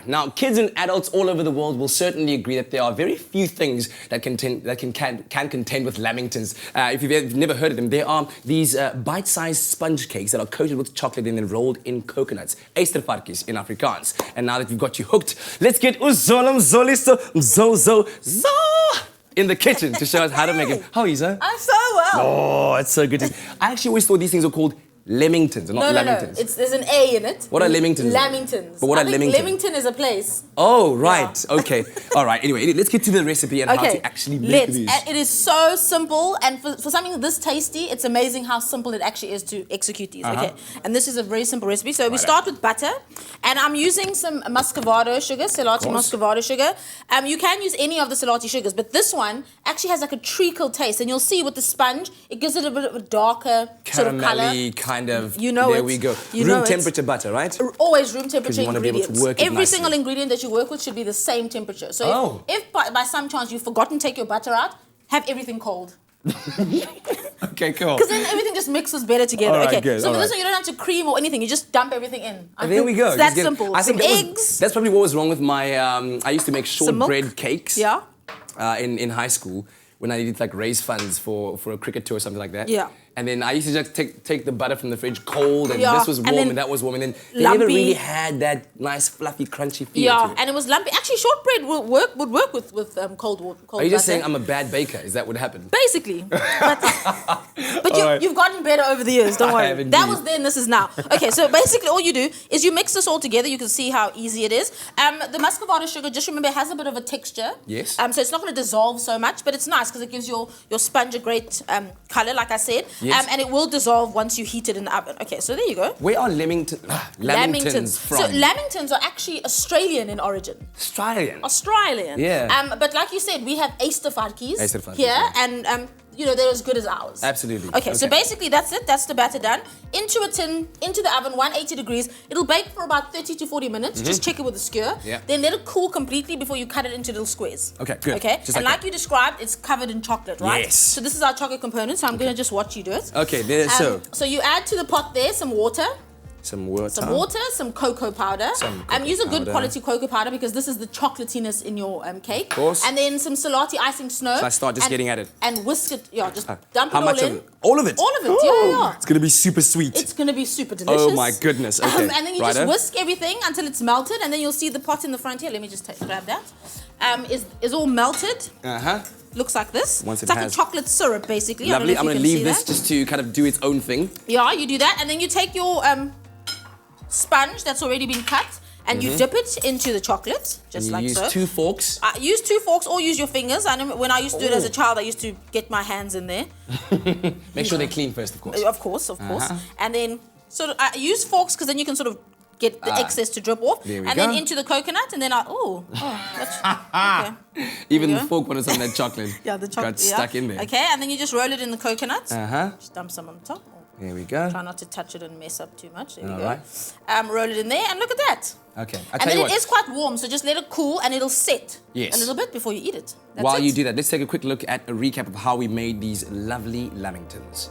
Now, kids and adults all over the world will certainly agree that there are very few things that can contend with Lamingtons. If you've never heard of them, there are these bite-sized sponge cakes that are coated with chocolate and then rolled in coconuts. Eistervarkies in Afrikaans. And now that we've got you hooked, let's get Zola in the kitchen to show us how to make it. How are you, sir? I'm so well. Oh, it's so good. I actually always thought these things were called Lamingtons, not Lamingtons. No. There's an A in it. What are Lamingtons? Lamingtons. But what are Lamingtons? Lamington is a place. Oh, right. Yeah. Okay. All right. Anyway, let's get to the recipe and how to actually make these. It is so simple, and for something this tasty, it's amazing how simple it actually is to execute these. Okay. And this is a very simple recipe. So we start with butter, and I'm using some muscovado sugar, Selati muscovado sugar. You can use any of the Selati sugars, but this one actually has like a treacle taste, and you'll see with the sponge, it gives it a bit of a darker sort of color. Kind of. You know there we go. Room temperature butter, right? Always room temperature you want to be able to work it Every single ingredient that you work with should be the same temperature. So if by some chance you've forgotten to take your butter out, have everything cold. Okay, cool. Because then everything just mixes better together. All right, okay, good. So for this one, you don't have to cream or anything. You just dump everything in. And there we go. It's that simple. I think eggs. That's probably what was wrong with my. I used to make shortbread cakes. Yeah. In high school, when I needed like raise funds for a cricket tour or something like that. Yeah. And then I used to just take the butter from the fridge cold, and this was warm and that was warm, and then they lumpy. never really had that nice fluffy crunchy feel. Yeah, and it was lumpy. Actually, shortbread would work with cold water. Are you just saying I'm a bad baker? Is that what happened? Basically. But you've gotten better over the years, don't worry. That was then, this is now. Okay, so basically all you do is you mix this all together. You can see how easy it is. The muscovado sugar, just remember, has a bit of a texture. Yes. So it's not going to dissolve so much, but it's nice because it gives your sponge a great color, like I said. Yes. And it will dissolve once you heat it in the oven. Okay, so there you go. Where are Lamingtons from? So Lamingtons are actually Australian in origin. Australian. Yeah. But like you said, we have Eistervarkies here, and they're as good as ours. Absolutely. Okay, so basically that's it. That's the batter done. Into a tin, into the oven, 180 degrees. It'll bake for about 30 to 40 minutes. Just check it with a skewer. Yeah. Then let it cool completely before you cut it into little squares. Okay, good. Okay, just and like you described, it's covered in chocolate, right? Yes. So this is our chocolate component, so I'm going to just watch you do it. Okay, So you add to the pot there some water. Some cocoa powder. Use a good quality cocoa powder because this is the chocolatiness in your cake. Of course. And then some Selati icing snow. So I start just getting at it. And whisk it. Yeah, just dump it all in. How much of it? All of it? All of it, yeah. It's going to be super sweet. It's going to be super delicious. Oh my goodness, okay. And then you just whisk everything until it's melted, and then you'll see the pot in the front here. Let me just grab that. Is all melted. Looks like this. It's like a chocolate syrup, basically. Lovely. I'm going to leave this just to kind of do its own thing. Yeah, you do that, and then you take your sponge that's already been cut, and you dip it into the chocolate, just like so. Use 2 forks? Use 2 forks or use your fingers. I know when I used to do it as a child, I used to get my hands in there. Make sure they're clean first, of course. Of course. And then sort of use forks because then you can sort of get the excess to drip off. There we go. Then into the coconut, and then okay. Even the fork wanted some of that chocolate. Yeah, the chocolate got stuck in there. Okay, and then you just roll it in the coconut. Just dump some on the top. There we go. Try not to touch it and mess up too much. There we go. Right. Roll it in there, and look at that. Okay. And then it is quite warm, so just let it cool, and it'll set a little bit before you eat it. While you do that, let's take a quick look at a recap of how we made these lovely Lamingtons.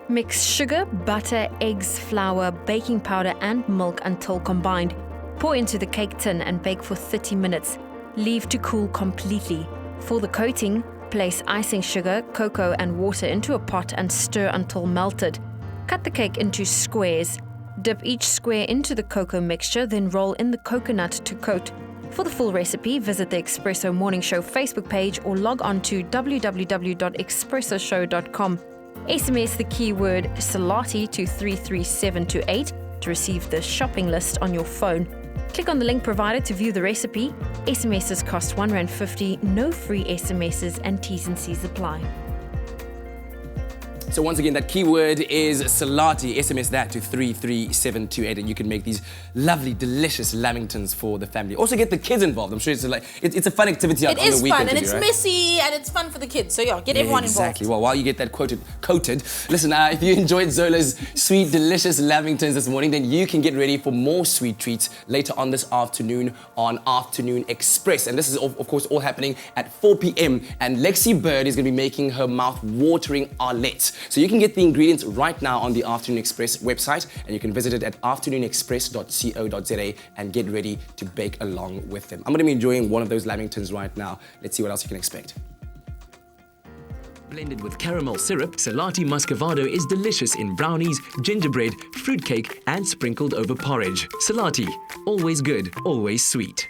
Mix sugar, butter, eggs, flour, baking powder and milk until combined. Pour into the cake tin and bake for 30 minutes. Leave to cool completely. For the coating, place icing sugar, cocoa and water into a pot and stir until melted. Cut the cake into squares. Dip each square into the cocoa mixture, then roll in the coconut to coat. For the full recipe, visit the Espresso Morning Show Facebook page or log on to www.expressoshow.com. SMS the keyword Selati to 33728 to receive the shopping list on your phone. Click on the link provided to view the recipe. SMSs cost R1.50, no free SMSs, and T's and C's apply. So once again, that keyword is Selati. SMS that to 33728 and you can make these lovely, delicious Lamingtons for the family. Also get the kids involved. I'm sure it's a fun activity on the weekend. It is fun, and it's messy, and it's fun for the kids. So yeah, get everyone involved. Exactly. Well, while you get that coated, listen, if you enjoyed Zola's sweet, delicious Lamingtons this morning, then you can get ready for more sweet treats later on this afternoon on Afternoon Express. And this is, of course, all happening at 4 p.m. And Lexi Bird is going to be making her mouth-watering arlette. So you can get the ingredients right now on the Afternoon Express website, and you can visit it at afternoonexpress.co.za and get ready to bake along with them. I'm going to be enjoying one of those Lamingtons right now. Let's see what else you can expect. Blended with caramel syrup, Salati Muscovado is delicious in brownies, gingerbread, fruitcake, and sprinkled over porridge. Salati, always good, always sweet.